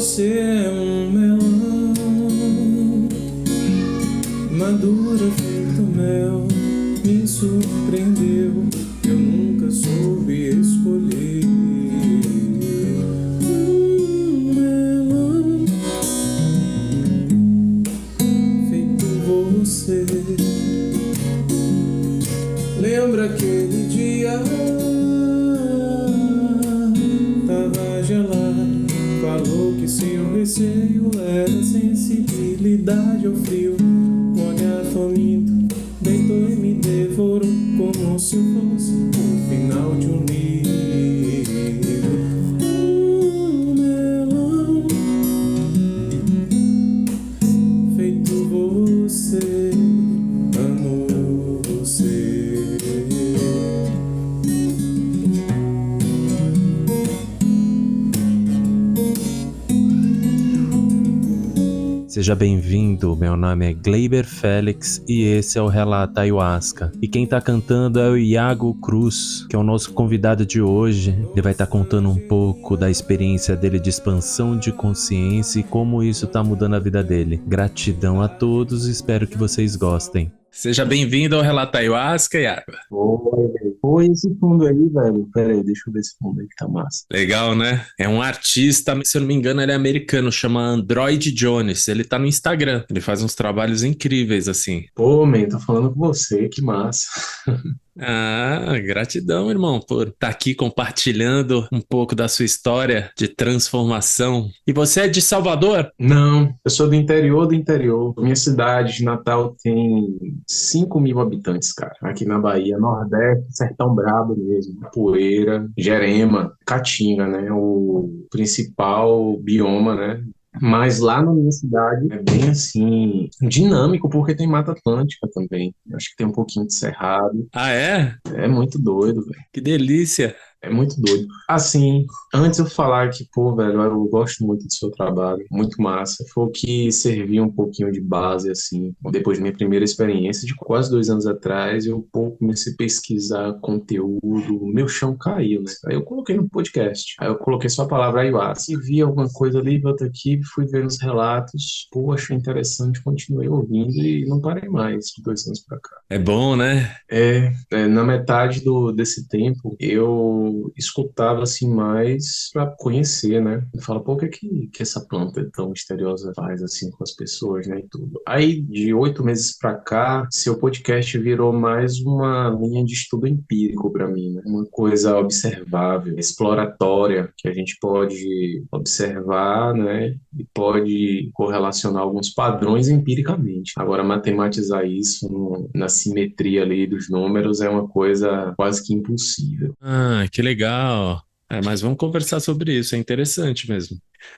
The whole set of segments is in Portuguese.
Você é um melão, madura feito mel, me surpreendeu, eu nunca soube escolher. Melão, feito você. Lembra aquele dia? Tava gelado, falou que seu receio era sensibilidade ao frio. Um olhar faminto deitou e me devorou como se fosse o final de um livro. Melão, feito você, amo você. Seja bem-vindo, meu nome é Gleiber Félix e esse é o Relato Ayahuasca. E quem tá cantando é o Iago Cruz, que é o nosso convidado de hoje. Ele vai estar contando um pouco da experiência dele de expansão de consciência e como isso tá mudando a vida dele. Gratidão a todos e espero que vocês gostem. Seja bem-vindo ao Relato Ayahuasca, Iago. Oi, esse fundo aí, velho. Pera aí, deixa eu ver esse fundo aí que tá massa. Legal, né? É um artista, se eu não me engano, ele é americano, chama Android Jones. Ele tá no Instagram. Ele faz uns trabalhos incríveis, assim. Pô, man, tô falando com você, que massa. Ah, gratidão, irmão, por estar aqui compartilhando um pouco da sua história de transformação. E você é de Salvador? Não, eu sou do interior do interior. Minha cidade de Natal tem 5.000 habitantes, cara. Aqui na Bahia, Nordeste, Sertão Brabo mesmo. Poeira, Jerema, Caatinga, né? O principal bioma, né? Mas lá na minha cidade é bem assim, dinâmico, porque tem Mata Atlântica também. Acho que tem um pouquinho de cerrado. Ah, é? É muito doido, velho. Que delícia! É muito doido. Assim, antes eu falar que, pô, velho, eu gosto muito do seu trabalho, muito massa. Foi o que serviu um pouquinho de base, assim, depois da minha primeira experiência, de quase 2 anos atrás, eu, pô, comecei a pesquisar conteúdo, meu chão caiu, né? Aí eu coloquei no podcast, aí eu coloquei só a palavra ayahuasca, e vi alguma coisa ali, outra aqui, fui ver os relatos, pô, achei interessante, continuei ouvindo e não parei mais de 2 anos pra cá. É bom, né? Na metade desse tempo, eu escutava assim mais para conhecer, né? Eu falo, pô, o que é que essa planta tão misteriosa faz assim com as pessoas, né? E tudo. Aí, de 8 meses para cá, seu podcast virou mais uma linha de estudo empírico para mim, né? Uma coisa observável, exploratória, que a gente pode observar, né? E pode correlacionar alguns padrões empiricamente. Agora, matematizar isso na simetria ali dos números é uma coisa quase que impossível. Ah, que legal. É, mas vamos conversar sobre isso, é interessante mesmo.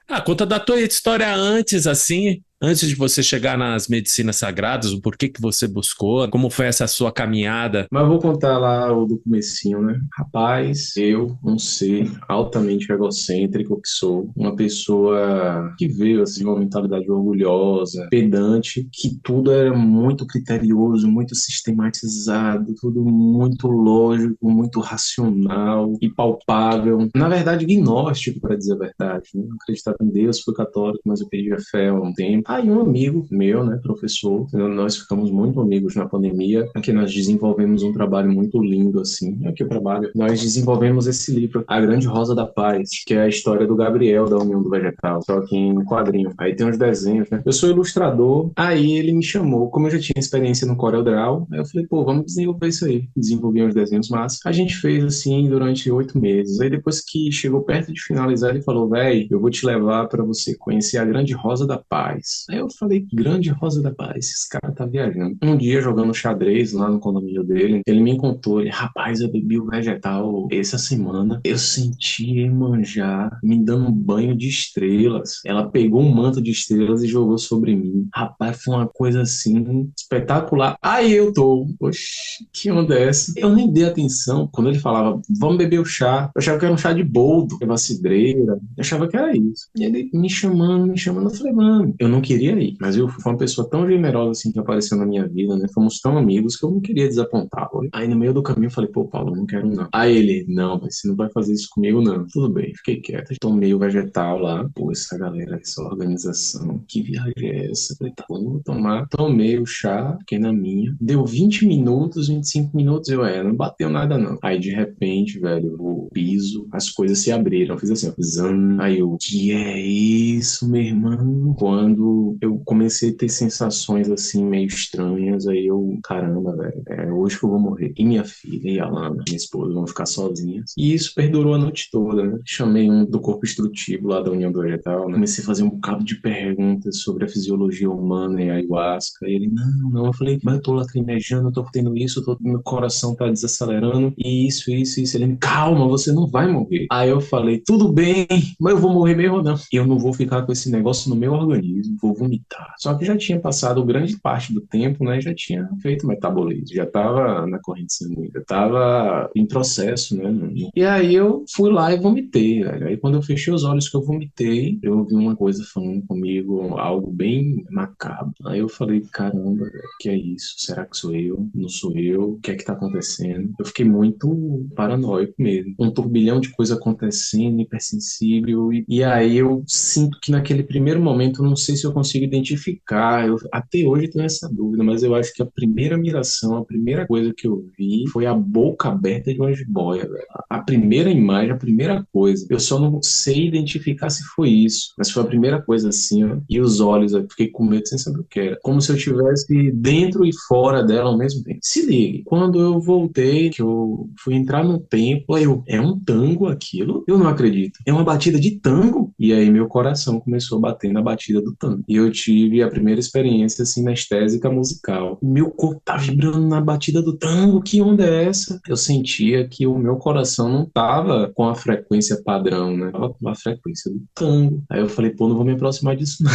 Ah, conta da tua história antes, assim, antes de você chegar nas medicinas sagradas, o porquê que você buscou, como foi essa sua caminhada. Mas eu vou contar lá o do comecinho, né? Rapaz, eu, um ser altamente egocêntrico que sou, uma pessoa que veio assim, uma mentalidade orgulhosa, pedante, que tudo era muito criterioso, muito sistematizado, tudo muito lógico, muito racional e palpável. Na verdade, gnóstico, para dizer a verdade, né? Não acreditava em Deus, fui católico, mas eu perdi a fé há um tempo. Aí um amigo meu, né, professor, nós ficamos muito amigos na pandemia, aqui nós desenvolvemos um trabalho muito lindo, assim, aqui eu trabalho, nós desenvolvemos esse livro, A Grande Rosa da Paz, que é a história do Gabriel, da União do Vegetal, só que em quadrinho. Aí tem uns desenhos, né? Eu sou ilustrador, aí ele me chamou, como eu já tinha experiência no CorelDRAW, aí eu falei, pô, vamos desenvolver isso aí. Desenvolvi uns desenhos massa. A gente fez, assim, durante 8 meses. Aí depois que chegou perto de finalizar, ele falou, véi, eu vou te levar para você conhecer a Grande Rosa da Paz. Aí eu falei, Grande Rosa da Paz, esse cara tá viajando. Um dia, jogando xadrez lá no condomínio dele, ele me contou, ele, rapaz, eu bebi o vegetal essa semana, eu senti Iemanjá me dando um banho de estrelas. Ela pegou um manto de estrelas e jogou sobre mim. Rapaz, foi uma coisa assim, espetacular. Aí eu tô, oxe, que onda é essa? Eu nem dei atenção quando ele falava, vamos beber o chá. Eu achava que era um chá de boldo, uma cidreira. Eu achava que era isso. isso. E ele me chamando, eu falei, mano, eu não queria ir, mas eu fui uma pessoa tão generosa assim que apareceu na minha vida, né? Fomos tão amigos que eu não queria desapontá-lo. Aí no meio do caminho eu falei, pô, Paulo, não quero não. Aí ele, não, você não vai fazer isso comigo não. Tudo bem, fiquei quieto. Tomei o vegetal lá, pô, essa galera, essa organização, que viagem é essa? Falei, tá bom, vou tomar. Tomei o chá, fiquei na minha. Deu 20 minutos, 25 minutos, não bateu nada não. Aí de repente, velho, o piso, as coisas se abriram. Eu fiz assim, ó, zan. Aí eu, que é isso, meu irmão? Quando eu comecei a ter sensações assim meio estranhas, aí eu, caramba, velho, hoje que eu vou morrer. E minha filha e a Lana, minha esposa, vão ficar sozinhas. E isso perdurou a noite toda, né? Chamei um do corpo instrutivo lá da União do Vegetal, né? Comecei a fazer um bocado de perguntas sobre a fisiologia humana e a ayahuasca. E ele, não, não. Eu falei, mas eu tô lacrimejando, eu tô tendo isso, meu coração tá desacelerando, e isso. Ele, calma, você não vai morrer. Aí eu falei, tudo bem, mas eu vou morrer mesmo ou não? Eu não vou ficar com esse negócio no meu organismo, vou vomitar. Só que já tinha passado grande parte do tempo, né? Já tinha feito metabolismo, já tava na corrente sanguínea, já tava em processo, né? E aí eu fui lá e vomitei, velho. Aí quando eu fechei os olhos que eu vomitei, eu ouvi uma coisa falando comigo, algo bem macabro. Aí eu falei, caramba, velho, que é isso? Será que sou eu? Não sou eu? O que é que tá acontecendo? Eu fiquei muito paranoico mesmo. Um turbilhão de coisa acontecendo, hipersensível. E aí eu sinto que naquele primeiro momento, não sei se eu consigo identificar. Eu até hoje tenho essa dúvida, mas eu acho que a primeira miração, a primeira coisa que eu vi foi a boca aberta de uma jiboia, velho. A primeira imagem, a primeira coisa. Eu só não sei identificar se foi isso, mas foi a primeira coisa assim, ó. E os olhos, eu fiquei com medo sem saber o que era. Como se eu estivesse dentro e fora dela ao mesmo tempo. Se ligue, quando eu voltei, que eu fui entrar no templo, é um tango aquilo? Eu não acredito. É uma batida de tango? E aí meu coração começou a bater na batida do tango. E eu tive a primeira experiência sinestésica musical. Meu corpo tá vibrando na batida do tango, que onda é essa? Eu sentia que o meu coração não tava com a frequência padrão, né? Tava com a frequência do tango. Aí eu falei, pô, não vou me aproximar disso não,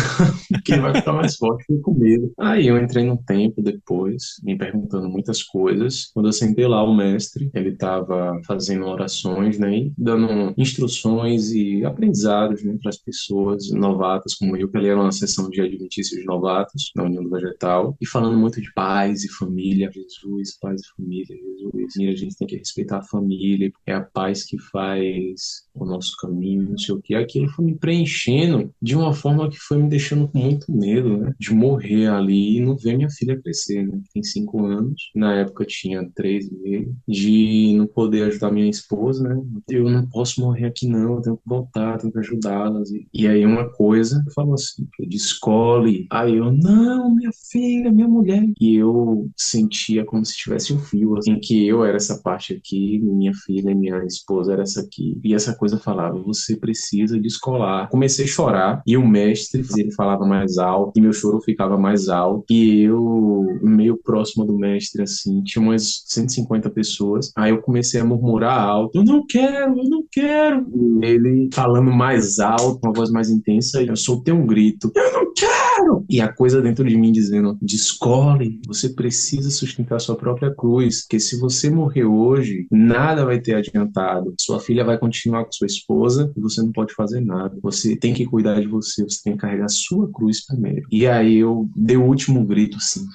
porque vai ficar mais forte, fiquei com medo. Aí eu entrei no templo depois, me perguntando muitas coisas. Quando eu sentei lá, o mestre, ele estava fazendo orações, né, e dando instruções e aprendizados, né, para as pessoas novatas como eu, que ali era uma sessão de adventícios novatos na União do Vegetal, e falando muito de paz e família. Jesus, paz e família, Jesus. E a gente tem que respeitar a família, é a paz que faz o nosso caminho, não sei o que. Aquilo foi me preenchendo de uma forma que foi me deixando com muito medo, né, de morrer ali e não ver minha filha crescer, né, que tem 5 anos. Na época tinha 3 meses, de não poder ajudar minha esposa, né? Eu não posso morrer aqui não, eu tenho que voltar, tenho que ajudá-las. E aí uma coisa, eu falo assim, de escolhe. Aí eu, não, minha filha, minha mulher. E eu sentia como se tivesse um fio, assim, que eu era essa parte aqui, minha filha e minha esposa era essa aqui. E essa coisa falava, você precisa descolar. Comecei a chorar e o mestre, ele falava mais alto e meu choro ficava mais alto. E eu, meio próximo do mestre, assim, tinha umas 150 pessoas. Aí eu comecei a murmurar alto, eu não quero, eu não quero. E ele falando mais alto, uma voz mais intensa, eu soltei um grito, eu não quero! E a coisa dentro de mim dizendo, descole, você precisa sustentar sua própria cruz, porque se você morrer hoje, nada vai ter adiantado. Sua filha vai continuar com sua esposa e você não pode fazer nada. Você tem que cuidar de você, você tem que carregar a sua cruz primeiro. E aí eu dei o último grito, assim,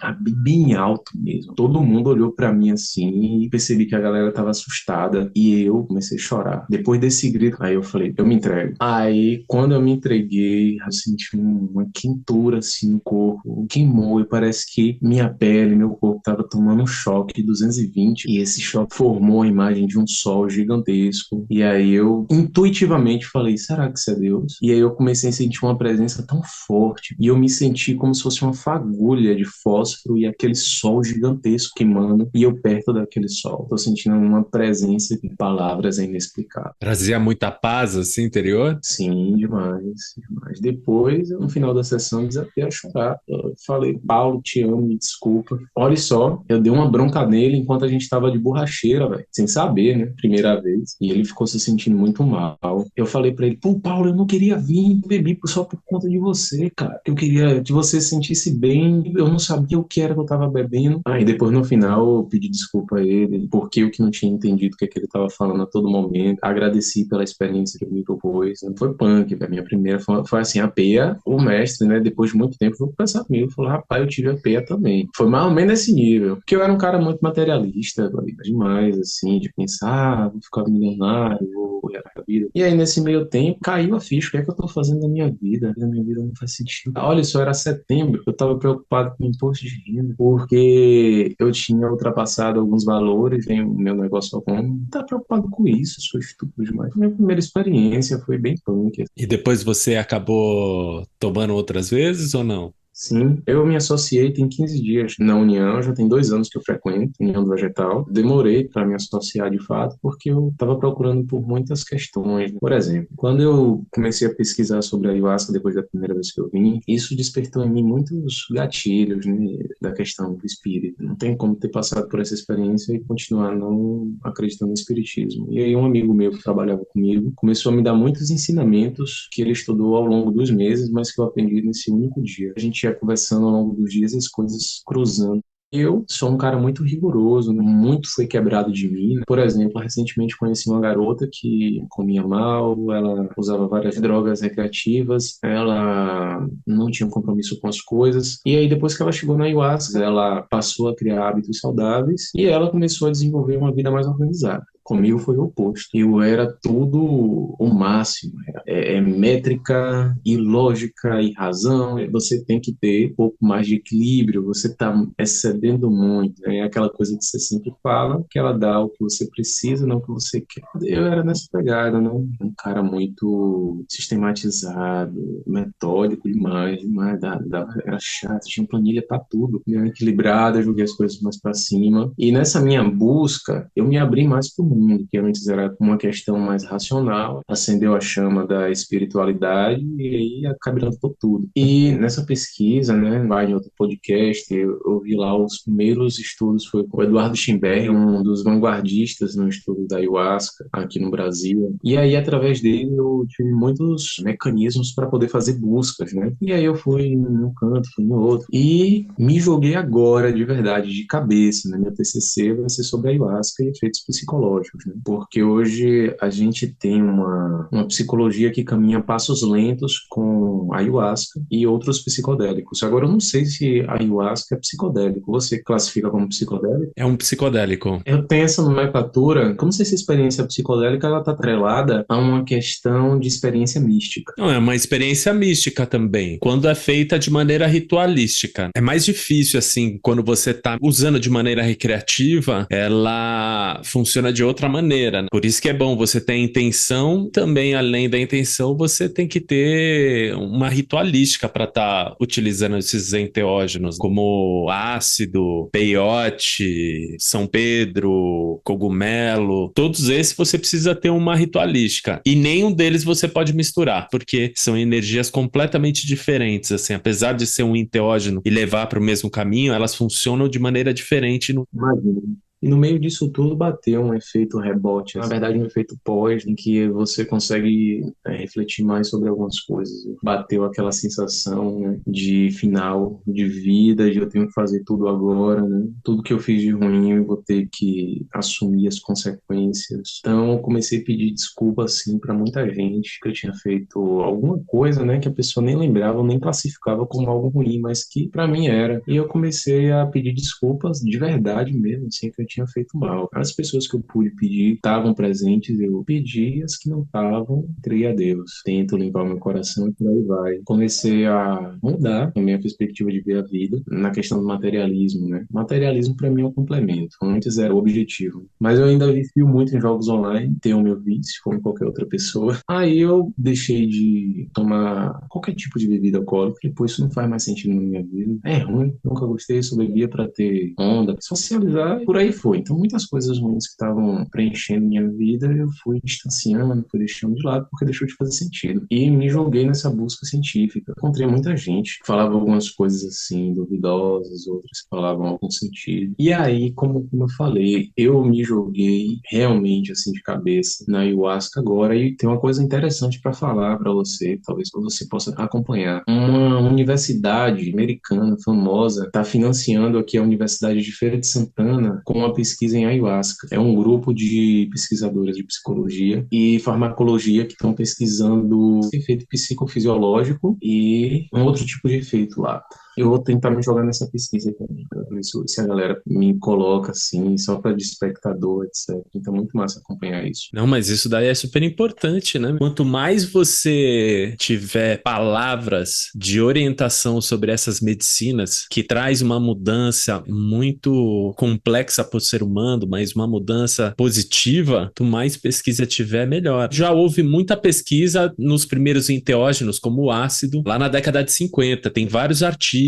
bem alto mesmo. Todo mundo olhou pra mim assim e percebi que a galera tava assustada e eu comecei a chorar. Depois desse grito, aí eu falei, eu me entrego. Aí, quando eu me entreguei, eu senti uma quentura assim no corpo, queimou e parece que minha pele, meu corpo tava tomando um choque de 220 e esse choque formou a imagem de um sol gigantesco. E aí eu intuitivamente falei, será que isso é Deus? E aí eu comecei a sentir uma presença tão forte e eu me senti como se fosse uma fagulha de fósforo e aquele sol gigantesco queimando e eu perto daquele sol. Tô sentindo uma presença de palavras inexplicáveis. Trazia muita paz, assim, interior? Sim, demais, demais. Depois, no final da sessão, desatei a chorar. Eu falei, Paulo, te amo, me desculpa. Olha só, eu dei uma bronca nele enquanto a gente tava de borracheira, velho, sem saber, né? Primeira vez. E ele ficou se sentindo muito mal. Eu falei pra ele, pô, Paulo, eu não queria vir, bebi só por conta de você, cara. Eu queria que você se sentisse bem. Eu não sabia o que era que eu tava bebendo. Aí depois no final eu pedi desculpa a ele, porque eu que não tinha entendido o que, é que ele tava falando a todo momento. Agradeci pela experiência que ele me propôs. Foi punk, velho. Minha primeira foi assim, a peia, o mestre, né? Depois de muito tempo, foi conversar comigo. Falou, rapaz, eu tive a peia também. Foi mais ou menos nesse nível. Porque eu era um cara muito materialista, demais, assim, de pensar, vou ficar milionário, vou ganhar a vida. E aí, nesse meio tempo, caiu a ficha. O que é que eu tô fazendo da minha vida? A minha vida não faz sentido. Olha, isso era setembro. Eu tava preocupado com o imposto de renda, porque eu tinha ultrapassado alguns valores em meu negócio autônomo. Tá preocupado com isso, sou estúpido demais. Minha primeira experiência foi bem punk. E depois você acabou tomando outras vezes ou não? Sim, eu me associei tem 15 dias na União, já tem 2 anos que eu frequento a União do Vegetal. Demorei para me associar de fato, porque eu estava procurando por muitas questões. Por exemplo, quando eu comecei a pesquisar sobre a ayahuasca depois da primeira vez que eu vim, isso despertou em mim muitos gatilhos, né, da questão do espírito. Não tem como ter passado por essa experiência e continuar não acreditando no espiritismo. E aí um amigo meu que trabalhava comigo começou a me dar muitos ensinamentos que ele estudou ao longo dos meses, mas que eu aprendi nesse único dia. A gente ia conversando ao longo dos dias, as coisas cruzando. Eu sou um cara muito rigoroso, muito foi quebrado de mim. Por exemplo, recentemente conheci uma garota que comia mal, ela usava várias drogas recreativas, ela não tinha um compromisso com as coisas. E aí, depois que ela chegou na ayahuasca, ela passou a criar hábitos saudáveis e ela começou a desenvolver uma vida mais organizada. Comigo foi o oposto. Eu era tudo o máximo. É métrica e lógica e razão. Você tem que ter um pouco mais de equilíbrio. Você está excedendo muito. É aquela coisa que você sempre fala, que ela dá o que você precisa, não o que você quer. Eu era nessa pegada, né? Um cara muito sistematizado, metódico demais, demais. Era chato, tinha planilha para tudo. Né? Equilibrado, eu joguei as coisas mais para cima. E nessa minha busca, eu me abri mais para mundo, que antes era uma questão mais racional, acendeu a chama da espiritualidade e aí cabritou tudo. E nessa pesquisa, né, vai em outro podcast, eu vi lá os primeiros estudos, foi com o Eduardo Schimberg, um dos vanguardistas no estudo da ayahuasca aqui no Brasil. E aí, através dele, eu tive muitos mecanismos para poder fazer buscas, né? E aí eu fui num canto, fui no outro. E me joguei agora, de verdade, de cabeça, né? Meu TCC vai ser sobre ayahuasca e efeitos psicológicos, né? Porque hoje a gente tem uma psicologia que caminha passos lentos com ayahuasca e outros psicodélicos. Agora, eu não sei se a ayahuasca é psicodélico. Você classifica como psicodélico? É um psicodélico. Eu tenho essa nomenclatura, como se essa experiência psicodélica ela está atrelada a uma questão de experiência mística. Não, é uma experiência mística também, quando é feita de maneira ritualística. É mais difícil, assim, quando você está usando de maneira recreativa, ela funciona de outra maneira, né? Por isso que é bom você ter a intenção, também além da intenção, você tem que ter uma ritualística para estar utilizando esses enteógenos, como ácido, peiote, São Pedro, cogumelo, todos esses você precisa ter uma ritualística. E nenhum deles você pode misturar, porque são energias completamente diferentes, assim, apesar de ser um enteógeno e levar para o mesmo caminho, elas funcionam de maneira diferente. Imagina. E no meio disso tudo bateu um efeito rebote, na verdade um efeito pós, em que você consegue refletir mais sobre algumas coisas. Bateu aquela sensação, né, de final de vida, de eu tenho que fazer tudo agora, né? Tudo que eu fiz de ruim eu vou ter que assumir as consequências. Então eu comecei a pedir desculpa assim para muita gente que eu tinha feito alguma coisa, né, que a pessoa nem lembrava, nem classificava como algo ruim, mas que para mim era. E eu comecei a pedir desculpas de verdade mesmo, assim, que eu tinha feito mal. As pessoas que eu pude pedir estavam presentes, eu pedi, as que não estavam, entreguei a Deus. Tento limpar o meu coração e por aí vai. Comecei a mudar a minha perspectiva de ver a vida na questão do materialismo, né? Materialismo para mim é um complemento, antes era o objetivo. Mas eu ainda vicio muito em jogos online, tenho o meu vício, como qualquer outra pessoa. Aí eu deixei de tomar qualquer tipo de bebida alcoólica, depois isso não faz mais sentido na minha vida. É ruim, nunca gostei, só bebia para ter onda, socializar, por aí foi. Então, muitas coisas ruins que estavam preenchendo minha vida, eu fui distanciando, fui deixando de lado, porque deixou de fazer sentido. E me joguei nessa busca científica. Encontrei muita gente que falava algumas coisas assim, duvidosas, outras que falavam algum sentido. E aí, como eu falei, eu me joguei realmente assim de cabeça na ayahuasca agora. E tem uma coisa interessante para falar para você, talvez você possa acompanhar. Uma universidade americana famosa está financiando aqui a Universidade de Feira de Santana com uma pesquisa em ayahuasca. É um grupo de pesquisadores de psicologia e farmacologia que estão pesquisando efeito psicofisiológico e um outro tipo de efeito lá. Eu vou tentar me jogar nessa pesquisa também, para ver se a galera me coloca assim, só para de espectador, etc. Então, muito massa acompanhar isso. Não, mas isso daí é super importante, né? Quanto mais você tiver palavras de orientação sobre essas medicinas, que traz uma mudança muito complexa para o ser humano, mas uma mudança positiva, quanto mais pesquisa tiver, melhor. Já houve muita pesquisa nos primeiros enteógenos, como o ácido, lá na década de 50. Tem vários artigos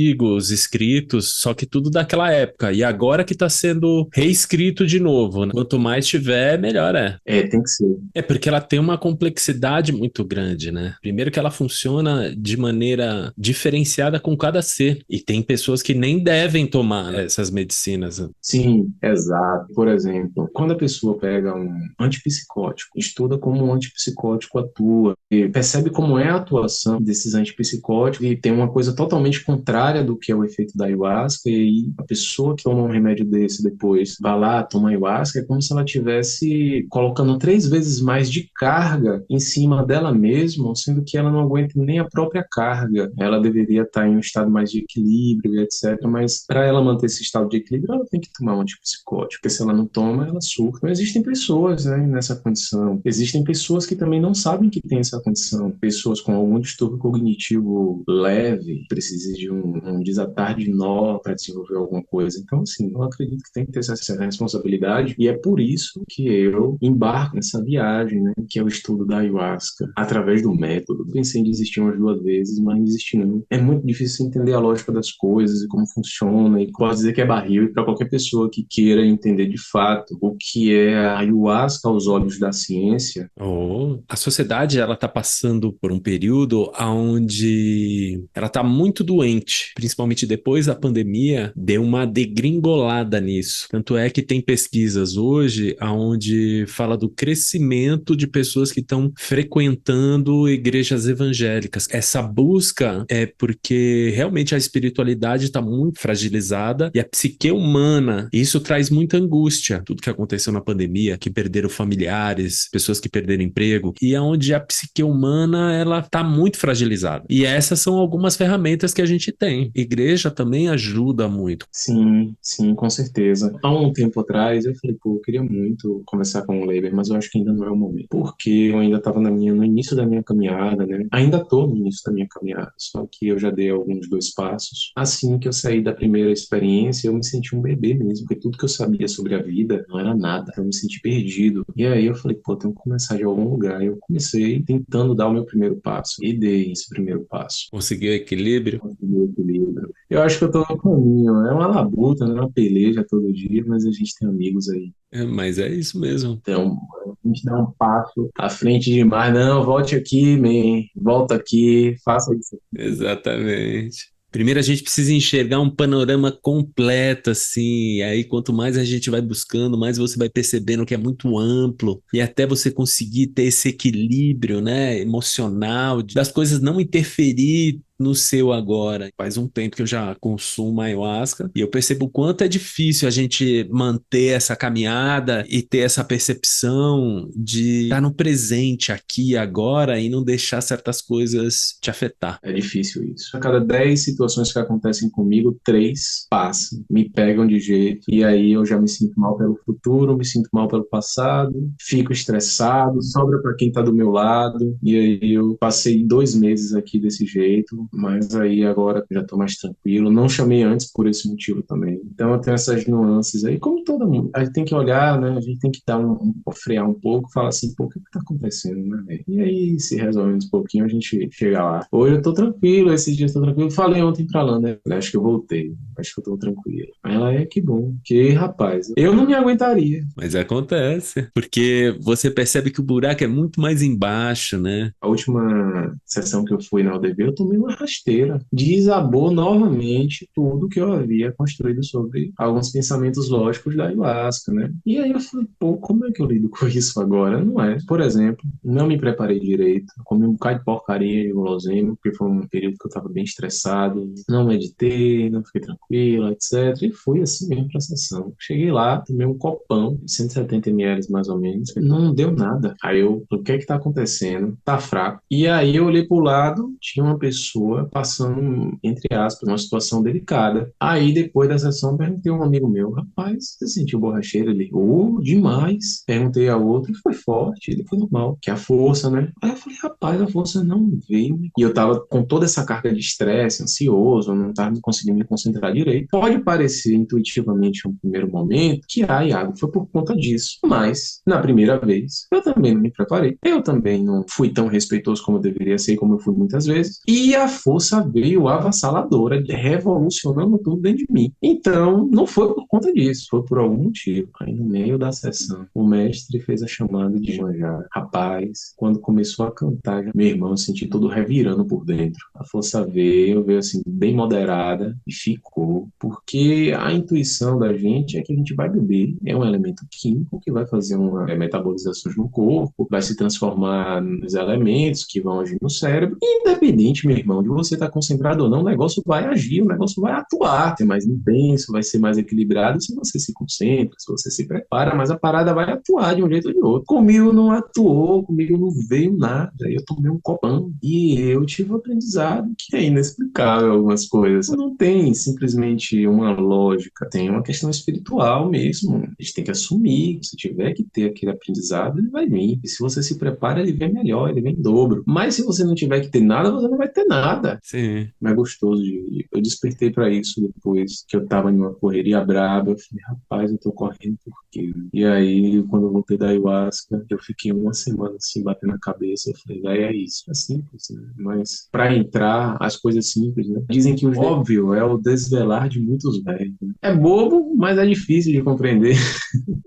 escritos, só que tudo daquela época. E agora que está sendo reescrito de novo, né? Quanto mais tiver, melhor é. Tem que ser. É porque ela tem uma complexidade muito grande, né? Primeiro que ela funciona de maneira diferenciada com cada ser. E tem pessoas que nem devem tomar essas medicinas. Sim, exato. Por exemplo, quando a pessoa pega um antipsicótico, estuda como um antipsicótico atua, e percebe como é a atuação desses antipsicóticos e tem uma coisa totalmente contrária do que é o efeito da ayahuasca, e aí a pessoa que toma um remédio desse depois vai lá, toma ayahuasca, é como se ela estivesse colocando 3 vezes mais de carga em cima dela mesma, sendo que ela não aguenta nem a própria carga. Ela deveria estar em um estado mais de equilíbrio, etc. Mas para ela manter esse estado de equilíbrio, ela tem que tomar um antipsicótico, porque se ela não toma, ela surta. Então, existem pessoas, né, nessa condição. Existem pessoas que também não sabem que tem essa condição. Pessoas com algum distúrbio cognitivo leve, precisam de um desatar de nó para desenvolver alguma coisa. Então, assim, eu acredito que tem que ter essa responsabilidade, e é por isso que eu embarco nessa viagem, né, que é o estudo da ayahuasca, através do método. Pensei em desistir umas 2 vezes, mas não desisti não. É muito difícil entender a lógica das coisas e como funciona, e posso dizer que é barril, e para qualquer pessoa que queira entender de fato o que é a ayahuasca aos olhos da ciência. A sociedade, ela tá passando por um período onde ela tá muito doente, principalmente depois da pandemia, deu uma degringolada nisso. Tanto é que tem pesquisas hoje onde fala do crescimento de pessoas que estão frequentando igrejas evangélicas. Essa busca é porque realmente a espiritualidade está muito fragilizada e a psique humana, isso traz muita angústia. Tudo que aconteceu na pandemia, que perderam familiares, pessoas que perderam emprego, e é onde a psique humana, ela está muito fragilizada. E essas são algumas ferramentas que a gente tem. Igreja também ajuda muito. Sim, sim, com certeza. Há um tempo atrás, eu falei, pô, eu queria muito conversar com o Leiber, mas eu acho que ainda não é o momento. Porque eu ainda estava no início da minha caminhada, né? Ainda estou no início da minha caminhada, só que eu já dei alguns 2 passos. Assim que eu saí da primeira experiência, eu me senti um bebê mesmo, porque tudo que eu sabia sobre a vida não era nada. Eu me senti perdido. E aí eu falei, pô, tenho que começar de algum lugar. Eu comecei tentando dar o meu primeiro passo, e dei esse primeiro passo. Conseguiu equilíbrio? Consegui o equilíbrio. Eu acho que eu tô no caminho. É uma labuta, não é uma peleja todo dia, mas a gente tem amigos aí. Mas é isso mesmo. Então, a gente dá um passo à frente demais. Não, volte aqui, man. Volta aqui, faça isso aqui. Exatamente. Primeiro a gente precisa enxergar um panorama completo, assim, e aí quanto mais a gente vai buscando, mais você vai percebendo que é muito amplo, e até você conseguir ter esse equilíbrio, né, emocional, das coisas não interferir no seu agora. Faz um tempo que eu já consumo ayahuasca e eu percebo o quanto é difícil a gente manter essa caminhada e ter essa percepção de estar no presente, aqui e agora, e não deixar certas coisas te afetar. É difícil isso. A cada 10 situações que acontecem comigo, 3 passam, me pegam de jeito, e aí eu já me sinto mal pelo futuro, me sinto mal pelo passado, fico estressado, sobra para quem tá do meu lado, e aí eu passei 2 meses aqui desse jeito, tempo, mas aí agora que eu já tô mais tranquilo. Não chamei antes por esse motivo também. Então eu tenho essas nuances aí, como todo mundo. A gente tem que olhar, né? A gente tem que dar frear um pouco, falar assim, pô, o que que tá acontecendo, né, velho? E aí, se resolvendo um pouquinho, a gente chega lá. Hoje eu tô tranquilo, esses dias eu tô tranquilo. Falei ontem pra Lana, né? Acho que eu voltei, acho que eu tô tranquilo. Aí ela que bom, que rapaz, eu não me aguentaria. Mas acontece, porque você percebe que o buraco é muito mais embaixo, né? A última sessão que eu fui na UDB, eu tomei uma rasteira. Desabou novamente tudo que eu havia construído sobre alguns pensamentos lógicos da ayahuasca, né? E aí eu falei, pô, como é que eu lido com isso agora? Não é. Por exemplo, não me preparei direito, comi um bocado de porcaria de guloseima, porque foi um período que eu estava bem estressado, não meditei, não fiquei tranquilo, etc. E fui assim mesmo pra sessão. Cheguei lá, tomei um copão de 170 ml mais ou menos, não deu nada. Aí eu, o que é que tá acontecendo? Tá fraco. E aí eu olhei pro lado, tinha uma pessoa passando, entre aspas, uma situação delicada. Aí depois da sessão, perguntei a um amigo meu, rapaz, você sentiu borracheira? Ele, demais. Perguntei a outro, e foi forte, ele foi normal, que é a força, né? Aí eu falei, rapaz, a força não veio. E eu tava com toda essa carga de estresse, ansioso, não tava conseguindo me concentrar direito. Pode parecer intuitivamente um primeiro momento que, Iago, foi por conta disso. Mas, na primeira vez, eu também não me preparei. Eu também não fui tão respeitoso como eu deveria ser, como eu fui muitas vezes. E a força veio avassaladora, revolucionando tudo dentro de mim. Então, não foi por conta disso, foi por algum motivo. Aí, no meio da sessão, o mestre fez a chamada de manjar. Rapaz, quando começou a cantar, meu irmão, eu senti tudo revirando por dentro. A força veio assim, bem moderada e ficou. Porque a intuição da gente é que a gente vai beber. É um elemento químico que vai fazer uma metabolização no corpo, vai se transformar nos elementos que vão agir no cérebro. Independente, meu irmão, de você estar concentrado ou não, o negócio vai agir, o negócio vai atuar. Vai ser mais intenso, vai ser mais equilibrado se você se concentra, se você se prepara, mas a parada vai atuar de um jeito ou de outro. Comigo não atuou, comigo não veio nada. Eu tomei um copão e eu tive um aprendizado que é inexplicável algumas coisas. Não tem simplesmente uma lógica, tem uma questão espiritual mesmo. A gente tem que assumir, se tiver que ter aquele aprendizado, ele vai vir. E se você se prepara, ele vem melhor, ele vem em dobro. Mas se você não tiver que ter nada, você não vai ter nada. Sim. Mas é gostoso de ir. Eu despertei para isso depois que eu tava em uma correria braba. Eu falei, rapaz, eu tô correndo por quê? E aí, quando eu voltei da ayahuasca, eu fiquei uma semana assim, batendo a cabeça. Eu falei, vai, é isso. É simples, né? Mas para entrar, as coisas simples, né? Dizem que o óbvio é o desvelar de muitos velhos. Né? É bobo, mas é difícil de compreender.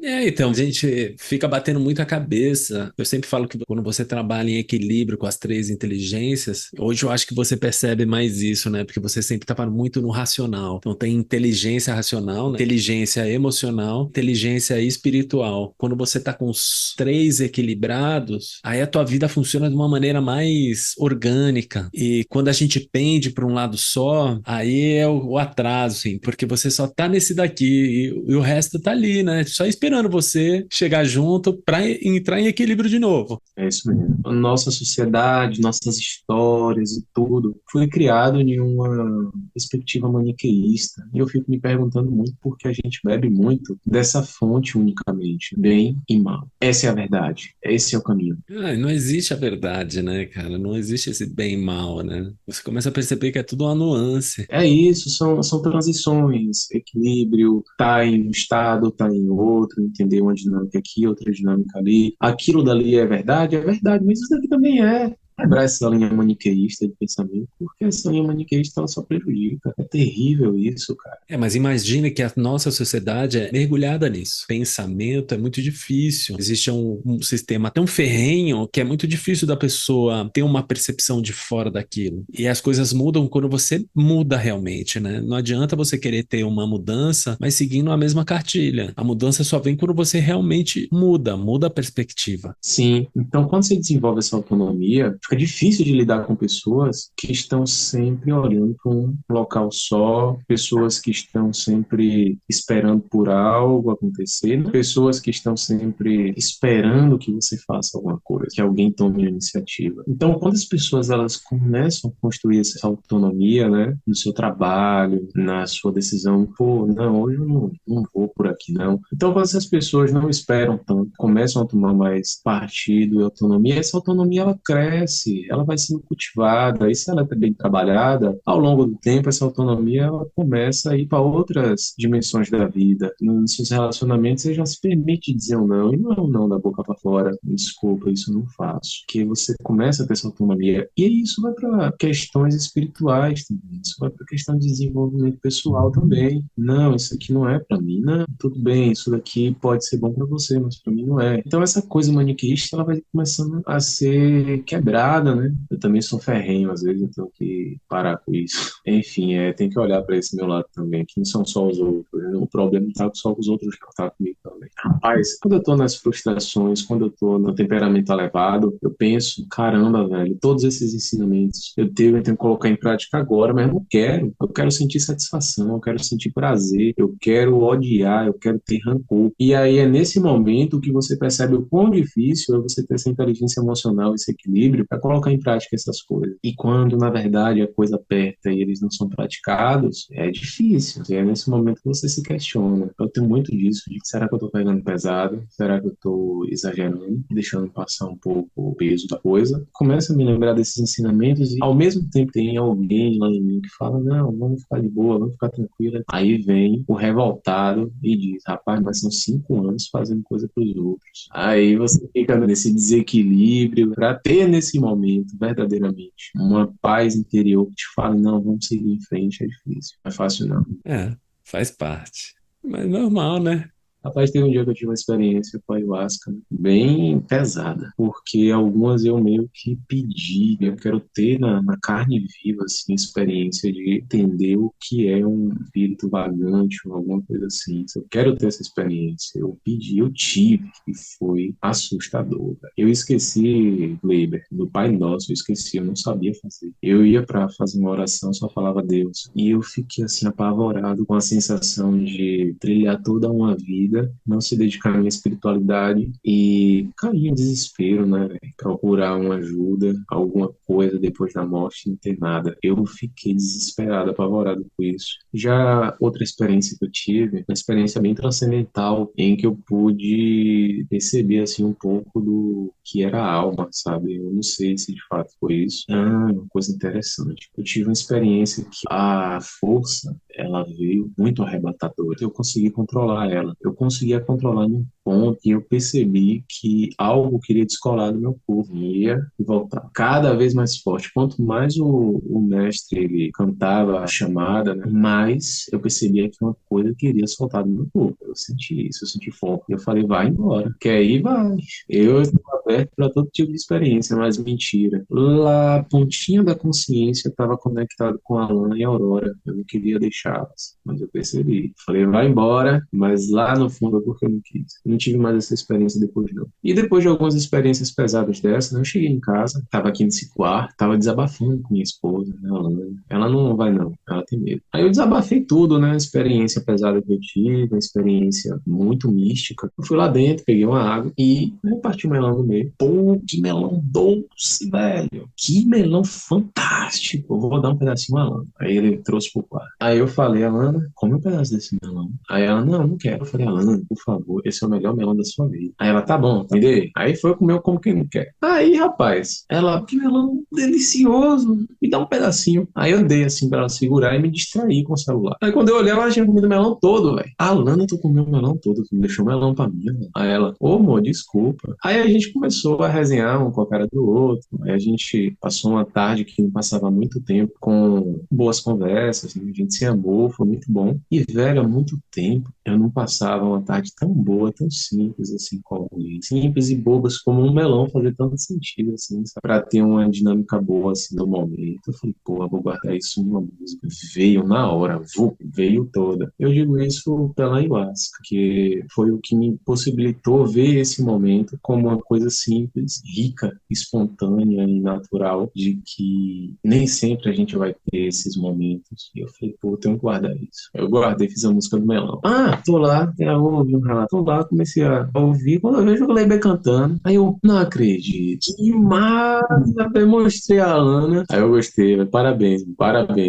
Então, a gente fica batendo muito a cabeça. Eu sempre falo que quando você trabalha em equilíbrio com as três inteligências, hoje eu acho que você percebe mais isso, né? Porque você sempre estava muito no racional. Então tem inteligência racional, né? Inteligência emocional, inteligência espiritual. Quando você tá com os três equilibrados, aí a tua vida funciona de uma maneira mais orgânica. E quando a gente pende para um lado só, aí é o atraso, assim, porque você só tá nesse daqui e o resto tá ali, né? Só esperando você chegar junto para entrar em equilíbrio de novo. É isso mesmo. A nossa sociedade, nossas histórias e tudo foi criado em uma perspectiva maniqueísta. E eu fico me perguntando muito por que a gente bebe muito dessa fonte unicamente, bem e mal. Essa é a verdade. Esse é o caminho. Não existe a verdade, né, cara? Não existe esse bem e mal, né? Você começa a perceber que é tudo uma nuance. É isso, são transições, equilíbrio, tá em um estado, tá em outro, entender uma dinâmica aqui, outra dinâmica ali. Aquilo dali é verdade, mas isso daqui também é. Quebrar essa linha maniqueísta de pensamento, porque essa linha maniqueísta ela só prejudica. É terrível isso, cara. Mas imagine que a nossa sociedade é mergulhada nisso. Pensamento é muito difícil. Existe um sistema tão ferrenho que é muito difícil da pessoa ter uma percepção de fora daquilo. E as coisas mudam quando você muda realmente, né? Não adianta você querer ter uma mudança, mas seguindo a mesma cartilha. A mudança só vem quando você realmente muda a perspectiva. Sim, então quando você desenvolve essa autonomia, fica difícil de lidar com pessoas que estão sempre olhando para um local só, pessoas que estão sempre esperando por algo acontecer, né? Pessoas que estão sempre esperando que você faça alguma coisa, que alguém tome a iniciativa. Então, quando as pessoas elas começam a construir essa autonomia, né, no seu trabalho, na sua decisão, pô, não, hoje eu não vou por aqui, não. Então, quando essas pessoas não esperam tanto, começam a tomar mais partido e autonomia, essa autonomia ela cresce cresce, ela vai sendo cultivada, e se ela é bem trabalhada, ao longo do tempo, essa autonomia ela começa a ir para outras dimensões da vida. Nos seus relacionamentos, você já se permite dizer um não, e não é um não da boca para fora. Desculpa, isso eu não faço. Porque você começa a ter essa autonomia. E isso vai para questões espirituais também, isso vai para questão de desenvolvimento pessoal também. Não, isso aqui não é para mim. Não, tudo bem, isso daqui pode ser bom para você, mas para mim não é. Então, essa coisa maniqueísta, ela vai começando a ser quebrada, né? Eu também sou ferrenho, às vezes, eu tenho que parar com isso. Enfim, tem que olhar para esse meu lado também, que não são só os outros, né? O problema não tá só com os outros, não tá comigo também. Rapaz, quando eu tô nas frustrações, quando eu tô no temperamento elevado, eu penso, caramba, velho, todos esses ensinamentos eu tenho que colocar em prática agora, mas eu não quero. Eu quero sentir satisfação, eu quero sentir prazer, eu quero odiar, eu quero ter rancor. E aí é nesse momento que você percebe o quão difícil é você ter essa inteligência emocional, esse equilíbrio para colocar em prática essas coisas. E quando, na verdade, a coisa aperta e eles não são praticados, é difícil. E é nesse momento que você se questiona. Eu tenho muito disso, de será que eu tô pegando pesado? Será que eu tô exagerando? Deixando passar um pouco o peso da coisa? Começa a me lembrar desses ensinamentos e, ao mesmo tempo, tem alguém lá em mim que fala, não, vamos ficar de boa, vamos ficar tranquila. Aí vem o revoltado e diz, rapaz, mas são 5 anos fazendo coisa pros outros. Aí você fica nesse desequilíbrio para ter nesse momento, verdadeiramente, uma paz interior que te fala, não, vamos seguir em frente, é difícil. Não é fácil, não. É, faz parte. Mas normal, né? Rapaz, teve um dia que eu tive uma experiência com a ayahuasca bem pesada, porque algumas eu meio que pedi, eu quero ter na carne viva, assim, a experiência de entender o que é um espírito vagante ou alguma coisa assim. Eu quero ter essa experiência. Eu pedi, eu tive, e foi assustador. Eu esqueci, Leiber, do Pai Nosso, eu esqueci, eu não sabia fazer. Eu ia para fazer uma oração, só falava Deus, e eu fiquei assim apavorado com a sensação de trilhar toda uma vida, não se dedicar à minha espiritualidade e cair em desespero, né, véio? Procurar uma ajuda, alguma coisa depois da morte, e não ter nada. Eu fiquei desesperado, apavorado com isso. Já outra experiência que eu tive, uma experiência bem transcendental, em que eu pude perceber, assim, um pouco do que era a alma, sabe? Eu não sei se de fato foi isso. Uma coisa interessante. Eu tive uma experiência que a força, ela veio muito arrebatadora. Eu consegui controlar ela. Eu conseguia controlar num ponto e eu percebi que algo queria descolar do meu corpo. Ia e voltava. Cada vez mais forte. Quanto mais o mestre ele cantava a chamada, né, mais eu percebia que uma coisa queria soltar do meu corpo. Eu senti isso, eu senti fogo. E eu falei, vai embora. Quer ir, vai. Eu estou aberto para todo tipo de experiência, mas mentira. Lá, a pontinha da consciência estava conectado com a Alan e a Aurora. Eu não queria deixá-las, mas eu percebi. Falei, vai embora, mas lá no fundo é porque eu não quis. Eu não tive mais essa experiência depois, não. E depois de algumas experiências pesadas dessas, né, eu cheguei em casa, estava aqui nesse quarto, estava desabafando com minha esposa, né, Alan. Ela não vai, não. Ela tem medo. Aí eu desabafei tudo, né? A experiência pesada que eu tive, uma experiência muito mística. Eu fui lá dentro, peguei uma água e parti o melão no meio. Pô, que melão doce, velho. Que melão fantástico. Eu vou dar um pedacinho a Alana. Aí ele trouxe pro quarto. Aí eu falei, Alana, come um pedaço desse melão. Aí ela, não quero. Eu falei, Alana, por favor, esse é o melhor melão da sua vida. Aí ela, tá bom, me dê. Aí foi comer como quem não quer. Aí, rapaz, ela, que melão delicioso. Me dá um pedacinho. Aí eu dei assim pra ela segurar e me distrair com o celular. Aí quando eu olhei, ela tinha comido o melão todo, velho. Alana, tu comeu o melão todo. Tu me deixou o melão pra mim, velho. Aí ela, ô, amor, desculpa. Aí a gente começou a resenhar um com a cara do outro. Aí a gente passou uma tarde que não passava muito tempo com boas conversas, né? A gente se amou, foi muito bom. E, velho, há muito tempo eu não passava uma tarde tão boa, tão simples assim com alguém. Simples e bobas como um melão fazer tanto sentido, assim, sabe? Pra ter uma dinâmica boa, assim, no momento. Eu falei, pô, eu vou guardar isso numa música. Veio na hora, veio toda. Eu digo isso pela ayahuasca, que foi o que me possibilitou ver esse momento como uma coisa simples, rica, espontânea e natural, de que nem sempre a gente vai ter esses momentos. E eu falei, pô, eu tenho que guardar isso. Eu guardei, fiz a música do melão. Tô lá, eu ouvi um relato, tô lá, comecei a ouvir, quando eu vejo o Gleiber cantando, aí eu, não acredito, que massa, até mostrei a Ana, aí eu gostei, parabéns,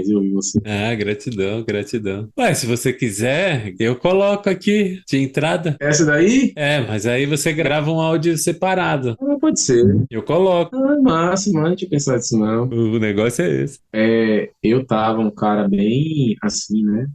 eu vi você. Ah, gratidão, gratidão. Ué, se você quiser, eu coloco aqui de entrada. Essa daí? É, mas aí você grava um áudio separado. Ah, pode ser. Eu coloco. Ah, massa, mano, não tinha pensado nisso não. O negócio é esse. Eu tava um cara bem assim, né?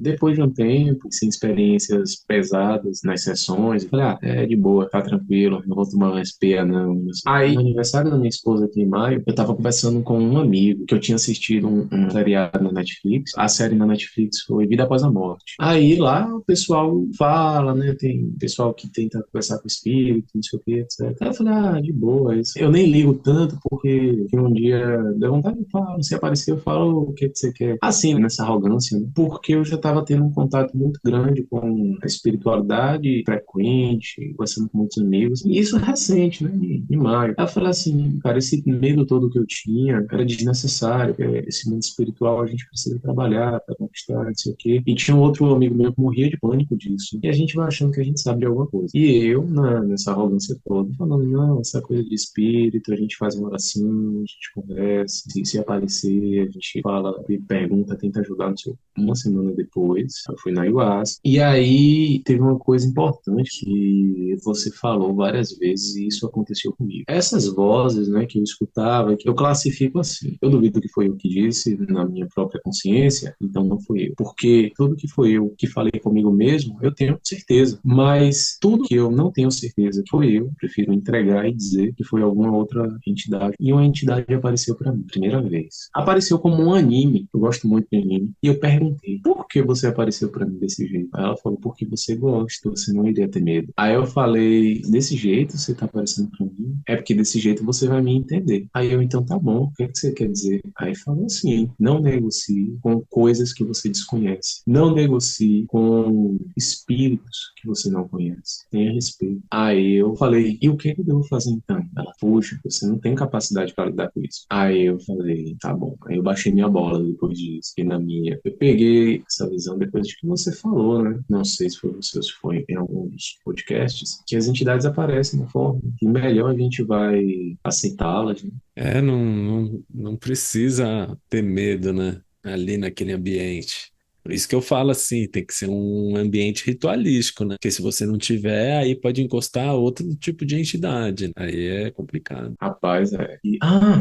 Depois de um tempo, sem experiências pesadas nas sessões, eu falei, é de boa, tá tranquilo, não vou tomar uma SPA não. Aí, no aniversário da minha esposa aqui em maio, eu tava conversando com um amigo que eu tinha assistido um seriado na Netflix. A série na Netflix foi Vida Após a Morte. Aí lá o pessoal fala, né? Tem pessoal que tenta conversar com o espírito, não sei o que, etc. Aí eu falei, de boa, isso. Eu nem ligo tanto porque um dia deu vontade de falar, se aparecer, eu falo o que você quer. Assim, nessa arrogância, né? Porque eu já estava tendo um contato muito grande com a espiritualidade frequente, conversando com muitos amigos, e isso é recente, né, em maio. Aí eu falei assim, cara, esse medo todo que eu tinha era desnecessário, esse mundo espiritual a gente precisa trabalhar para conquistar, não sei o quê. E tinha um outro amigo meu que morria de pânico disso, e a gente vai achando que a gente sabe de alguma coisa. E eu, nessa arrogância toda, falando, não, essa coisa de espírito, a gente faz uma oração, a gente conversa, se aparecer, a gente fala, pergunta, tenta ajudar, não sei o quê. Uma semana depois, eu fui na ayahuasca. E aí teve uma coisa importante que você falou várias vezes e isso aconteceu comigo. Essas vozes, né, que eu escutava, que eu classifico assim. Eu duvido que foi eu que disse na minha própria consciência, então não foi eu. Porque tudo que foi eu que falei comigo mesmo, eu tenho certeza. Mas tudo que eu não tenho certeza que foi eu, prefiro entregar e dizer que foi alguma outra entidade. E uma entidade apareceu para mim, primeira vez. Apareceu como um anime, eu gosto muito de anime, e eu perguntei, por que você apareceu pra mim desse jeito? Aí ela falou, porque você gosta, você não iria ter medo. Aí eu falei, desse jeito você tá aparecendo pra mim? É porque desse jeito você vai me entender. Aí eu, então tá bom, o que é que você quer dizer? Aí falou assim, não negocie com coisas que você desconhece. Não negocie com espíritos que você não conhece. Tenha respeito. Aí eu falei, e o que é que eu devo fazer então? Ela, puxa, você não tem capacidade para lidar com isso. Aí eu falei, tá bom. Aí eu baixei minha bola depois disso, e na minha. Eu peguei essa visão depois de que você falou, né? Não sei se foi você ou se foi em alguns podcasts, que as entidades aparecem na forma que melhor a gente vai aceitá-las, né? Não precisa ter medo, né? Ali naquele ambiente. Por isso que eu falo assim, tem que ser um ambiente ritualístico, né? Porque se você não tiver, aí pode encostar a outro tipo de entidade, né? Aí é complicado. Rapaz,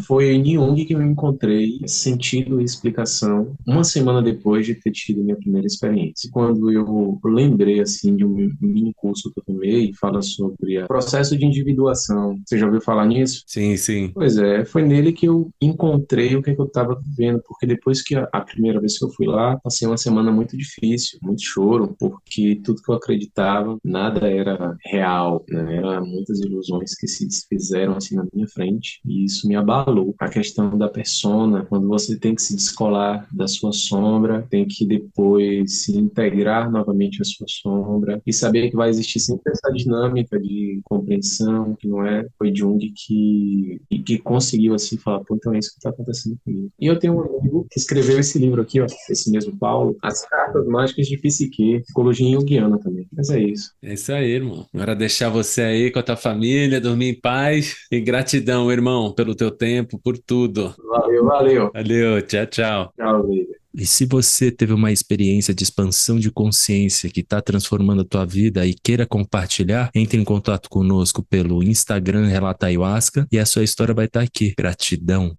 foi em Jung que eu encontrei sentido e explicação uma semana depois de ter tido minha primeira experiência. Quando eu lembrei, assim, de um mini curso que eu tomei, fala sobre o processo de individuação. Você já ouviu falar nisso? Sim, sim. Pois é, foi nele que eu encontrei o que é que eu estava vivendo, porque depois que a primeira vez que eu fui lá, passei uma semana muito difícil, muito choro, porque tudo que eu acreditava, nada era real, né? Eram muitas ilusões que se desfizeram assim na minha frente, e isso me abalou. A questão da persona, quando você tem que se descolar da sua sombra, tem que depois se integrar novamente à sua sombra, e saber que vai existir sempre essa dinâmica de compreensão, que não é, foi Jung que conseguiu assim falar, pô, então é isso que está acontecendo comigo. E eu tenho um amigo que escreveu esse livro aqui, ó, esse mesmo Paulo, As Cartas Mágicas de Psique, psicologia junguiana também. Mas é isso. É isso aí, irmão. Agora deixar você aí com a tua família, dormir em paz. E gratidão, irmão, pelo teu tempo, por tudo. Valeu. Valeu, tchau, tchau. Tchau, Leila. E se você teve uma experiência de expansão de consciência que está transformando a tua vida e queira compartilhar, entre em contato conosco pelo Instagram Relata Ayahuasca e a sua história vai estar aqui. Gratidão.